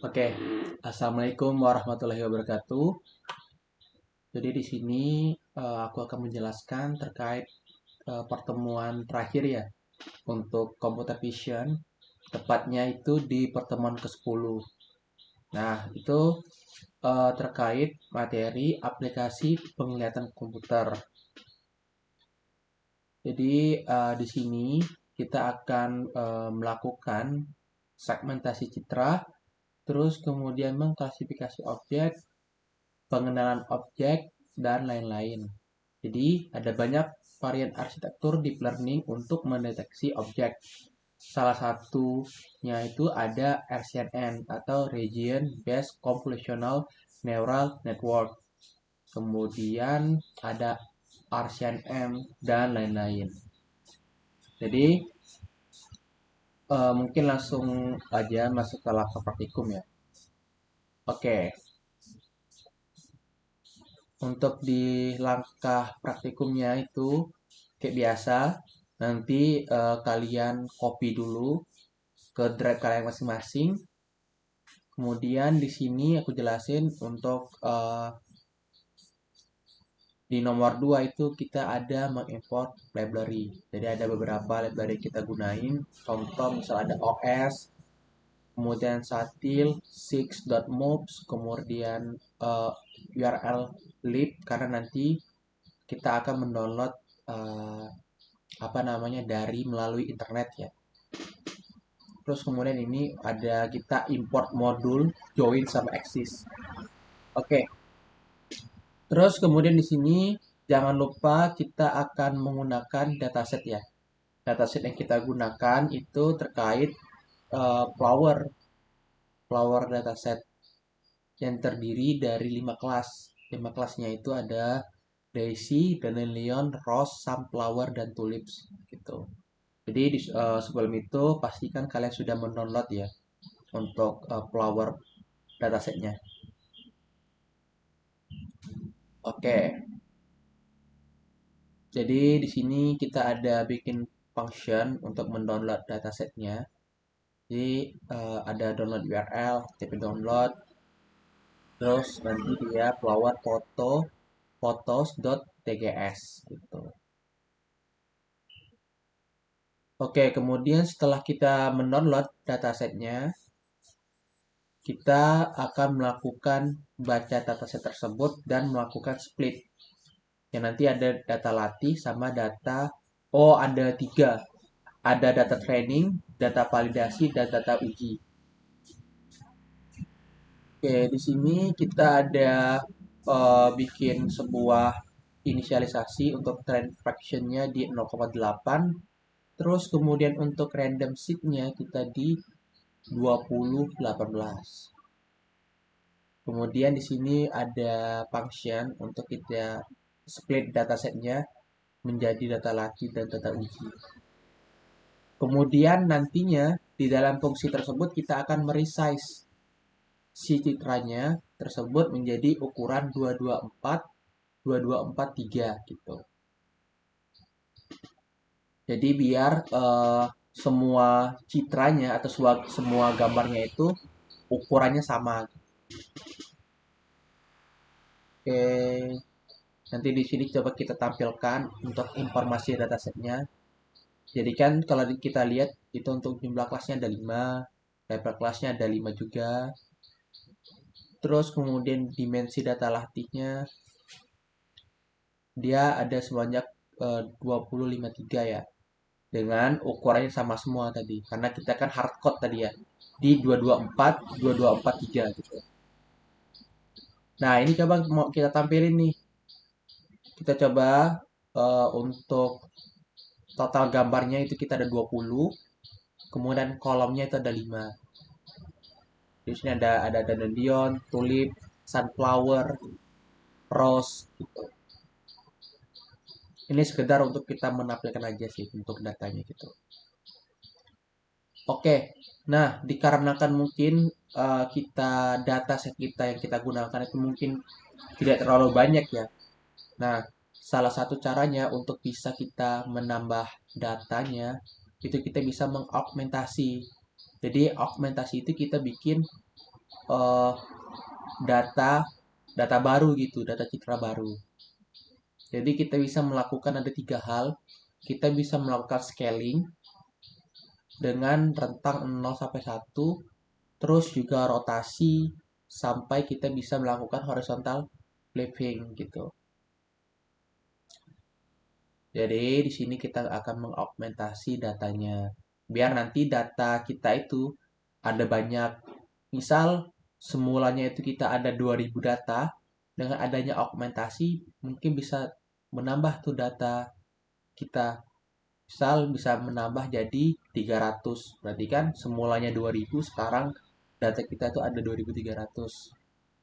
Oke, Assalamualaikum warahmatullahi wabarakatuh. Jadi di sini aku akan menjelaskan terkait pertemuan terakhir ya untuk computer vision, tepatnya itu di pertemuan ke-10. Nah, itu terkait materi aplikasi penglihatan komputer. Jadi di sini kita akan melakukan segmentasi citra, terus kemudian mengklasifikasi objek, pengenalan objek, dan lain-lain. Jadi, ada banyak varian arsitektur deep learning untuk mendeteksi objek. Salah satunya itu ada RCNN atau Region Based Convolutional Neural Network. Kemudian ada RCNM dan lain-lain. Jadi, mungkin langsung aja masuk ke laptop praktikum ya. Oke, untuk di langkah praktikumnya itu kayak biasa, nanti kalian copy dulu ke drive kalian masing-masing. Kemudian di sini aku jelasin untuk di nomor 2 itu kita ada mengimport library. Jadi ada beberapa library kita gunain. Contoh misal ada OS, kemudian satil, six.moves, kemudian URL lib karena nanti kita akan mendownload apa namanya dari melalui internet ya. Terus kemudian ini ada kita import modul join sama axis. Oke. Terus kemudian di sini jangan lupa kita akan menggunakan dataset ya. Dataset yang kita gunakan itu terkait flower dataset yang terdiri dari 5 kelas. 5 kelasnya itu ada Daisy, Dandelion, Rose, Sunflower, dan Tulips gitu. Jadi sebelum itu pastikan kalian sudah mendownload ya untuk flower datasetnya. Oke, jadi di sini kita ada bikin function untuk mendownload datasetnya. Jadi ada download URL, TP download, terus nanti dia flower foto photos.tgs gitu. Oke, kemudian setelah kita mendownload datasetnya, kita akan melakukan baca dataset tersebut dan melakukan split. Yang nanti ada data latih sama data, ada 3. Ada data training, data validasi, dan data uji. Oke, di sini kita ada bikin sebuah inisialisasi untuk trend fraction-nya di 0,8. Terus kemudian untuk random seed-nya kita di 2018. Kemudian di sini ada function untuk kita split datasetnya menjadi data laki dan data uji. Kemudian nantinya di dalam fungsi tersebut kita akan meresize si citranya tersebut menjadi ukuran 224 2243 gitu. Jadi biar semua citranya atau semua gambarnya itu ukurannya sama. Oke, nanti di sini coba kita tampilkan untuk informasi datasetnya. Jadi kan kalau kita lihat itu untuk jumlah kelasnya ada 5, level kelasnya ada 5 juga. Terus kemudian dimensi data latihnya dia ada sebanyak 2053 ya. Dengan ukurannya sama semua tadi. Karena kita kan hardcode tadi ya. Di 224, 2243 gitu. Nah, ini coba mau kita tampilin nih. Kita coba untuk total gambarnya itu kita ada 20. Kemudian kolomnya itu ada 5. Di sini ada dandelion, tulip, sunflower, rose gitu. Ini sekedar untuk kita menampilkan aja sih untuk datanya gitu. Oke, nah dikarenakan mungkin kita dataset kita yang kita gunakan itu mungkin tidak terlalu banyak ya. Nah, salah satu caranya untuk bisa kita menambah datanya itu kita bisa mengaugmentasi. Jadi augmentasi itu kita bikin eh, data data baru gitu, data citra baru. Jadi kita bisa melakukan ada 3 hal. Kita bisa melakukan scaling dengan rentang 0 sampai 1, terus juga rotasi sampai kita bisa melakukan horizontal flipping gitu. Jadi di sini kita akan mengaugmentasi datanya. Biar nanti data kita itu ada banyak. Misal semulanya itu kita ada 2000 data, dengan adanya augmentasi mungkin bisa menambah tuh data kita. Misal bisa menambah jadi 300. Berarti kan semulanya 2000, sekarang data kita itu ada 2300.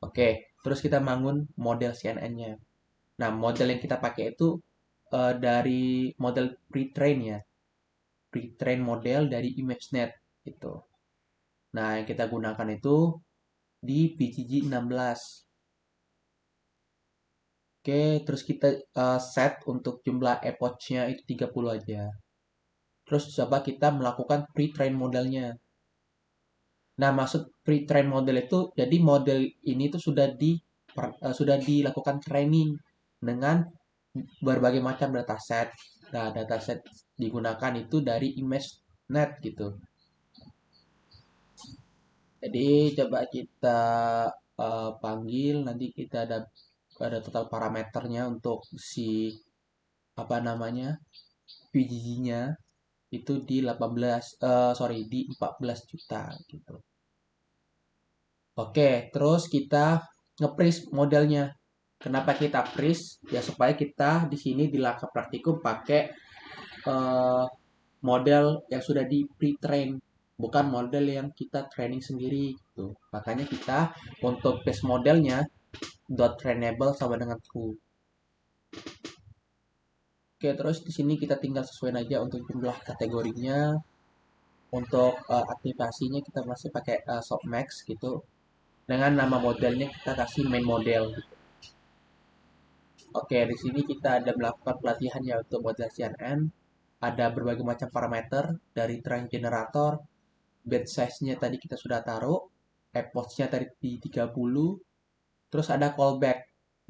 Oke, terus kita bangun model CNN-nya. Nah, model yang kita pakai itu dari model pre-train ya. Pre-train model dari ImageNet itu. Nah, yang kita gunakan itu di PGG 16. Oke, terus kita set untuk jumlah epoch-nya itu 30 aja. Terus coba kita melakukan pre-train modelnya. Nah, maksud pre-train model itu, jadi model ini tuh sudah dilakukan training dengan berbagai macam dataset. Nah, dataset digunakan itu dari ImageNet gitu. Jadi coba kita panggil, nanti kita ada total parameternya untuk si apa namanya PGG-nya itu di 18 sorry di 14 juta gitu. Oke, terus kita nge-freeze modelnya. Kenapa kita freeze? Ya supaya kita di sini di laka praktikum pakai eh, model yang sudah di pre-train, bukan model yang kita training sendiri gitu. Makanya kita untuk base modelnya dot trainable sama dengan true. Oke, terus di sini kita tinggal sesuaiin aja untuk jumlah kategorinya. Untuk aktivasinya kita masih pakai softmax gitu. Dengan nama modelnya kita kasih main model gitu. Oke, di sini kita ada melakukan pelatihan ya untuk model CNN. Ada berbagai macam parameter dari train generator, bed size-nya tadi kita sudah taruh, epoch-nya tadi di 30, terus ada callback.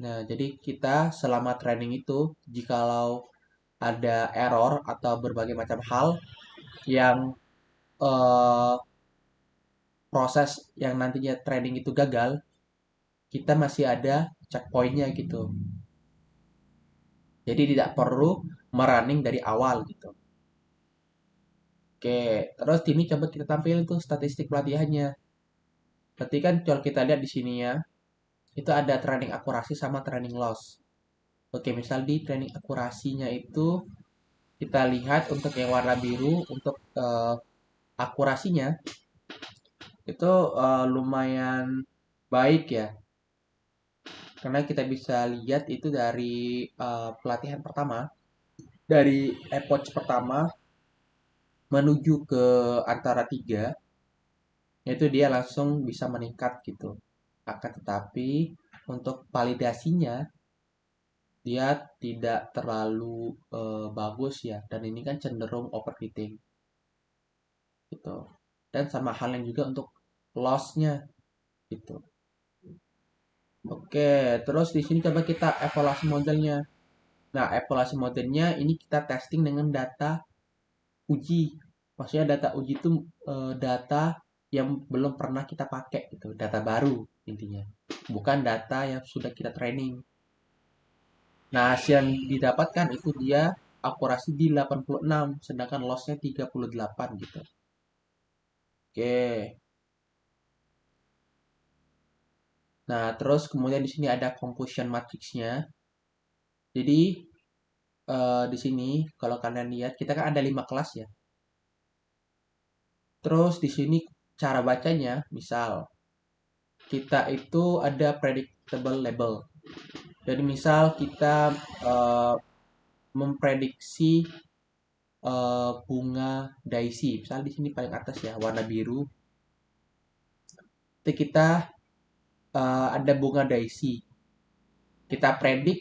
Nah, jadi kita selama training itu, jikalau ada error atau berbagai macam hal yang eh, proses yang nantinya training itu gagal, kita masih ada checkpointnya gitu. Jadi tidak perlu merunning dari awal gitu. Oke, terus ini coba kita tampilin tuh statistik pelatihannya. Berarti kan kalau kita lihat di sini ya, itu ada training akurasi sama training loss. Oke, misal di training akurasinya itu kita lihat untuk yang warna biru untuk akurasinya itu lumayan baik ya. Karena kita bisa lihat itu dari pelatihan pertama, dari epoch pertama menuju ke antara 3, itu dia langsung bisa meningkat gitu. Akan tetapi untuk validasinya dia tidak terlalu bagus ya, dan ini kan cenderung overfitting gitu. Dan sama halnya juga untuk loss-nya gitu. Oke, terus di sini coba kita evaluasi modelnya. Nah, evaluasi modelnya ini kita testing dengan data uji. Maksudnya data uji itu data yang belum pernah kita pakai gitu, data baru intinya. Bukan data yang sudah kita training. Nah, hasil yang didapatkan itu dia akurasi di 86, sedangkan loss-nya 38 gitu. Oke. Nah, terus kemudian di sini ada confusion matrix-nya. Jadi di sini kalau kalian lihat kita kan ada 5 kelas ya. Terus di sini cara bacanya, misal kita itu ada predictable label. Jadi misal kita eh, memprediksi bunga daisy, misal di sini paling atas ya warna biru. Itu kita ada bunga daisy. Kita predik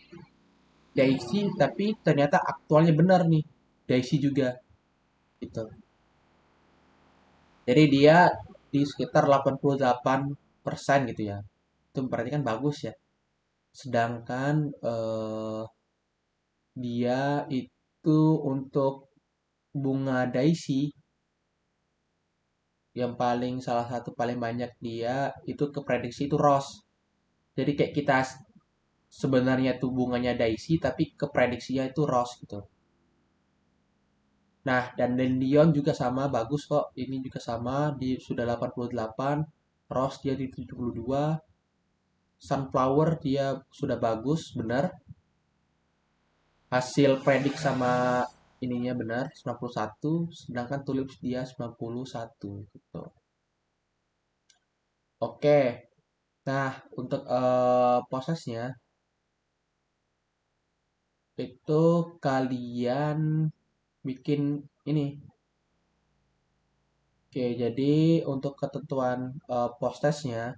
daisy, tapi ternyata aktualnya benar nih daisy juga gitu. Jadi dia di sekitar 88 persen gitu ya. Itu berarti kan bagus ya. Sedangkan dia itu untuk bunga daisy yang paling salah satu paling banyak dia itu keprediksi itu rose. Jadi kayak kita sebenarnya tuh bunganya daisy tapi keprediksinya itu rose gitu. Nah, dan Dandion juga sama bagus kok. Ini juga sama di sudah 88, rose dia di 72, sunflower dia sudah bagus, benar. Hasil predik sama ininya benar 91, sedangkan tulips dia 91 gitu. Oke. Nah, untuk prosesnya itu kalian bikin ini. Oke, jadi untuk ketentuan prosesnya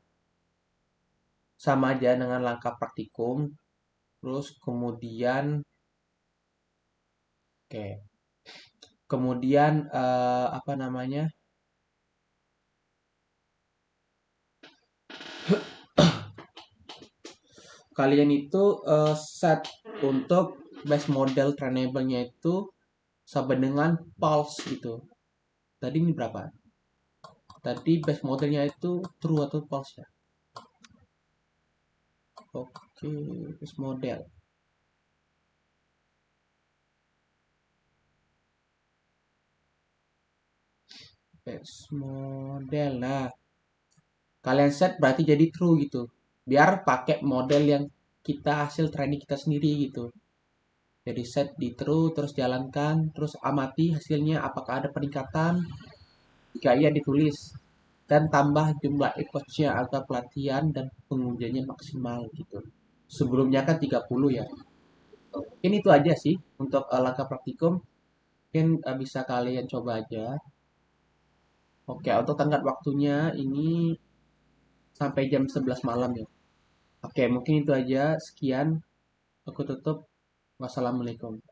sama aja dengan langkah praktikum. Terus kemudian, oke, kemudian apa namanya? Kalian itu set untuk base model trainable-nya itu sama dengan pulse gitu. Tadi ini berapa? Tadi base modelnya itu true atau false ya? Oke, base model. Base model. Nah, kalian set berarti jadi true gitu. Biar pakai model yang kita hasil training kita sendiri gitu. Jadi set di true, terus jalankan, terus amati hasilnya apakah ada peningkatan. Jika iya ditulis. Dan tambah jumlah e-coachnya agar pelatihan dan pengunjungnya maksimal gitu. Sebelumnya kan 30 ya. Ini itu aja sih untuk langkah praktikum. Mungkin bisa kalian coba aja. Oke, untuk tenggat waktunya ini sampai jam 11 malam ya. Oke, mungkin itu aja. Sekian. Aku tutup. Wassalamualaikum.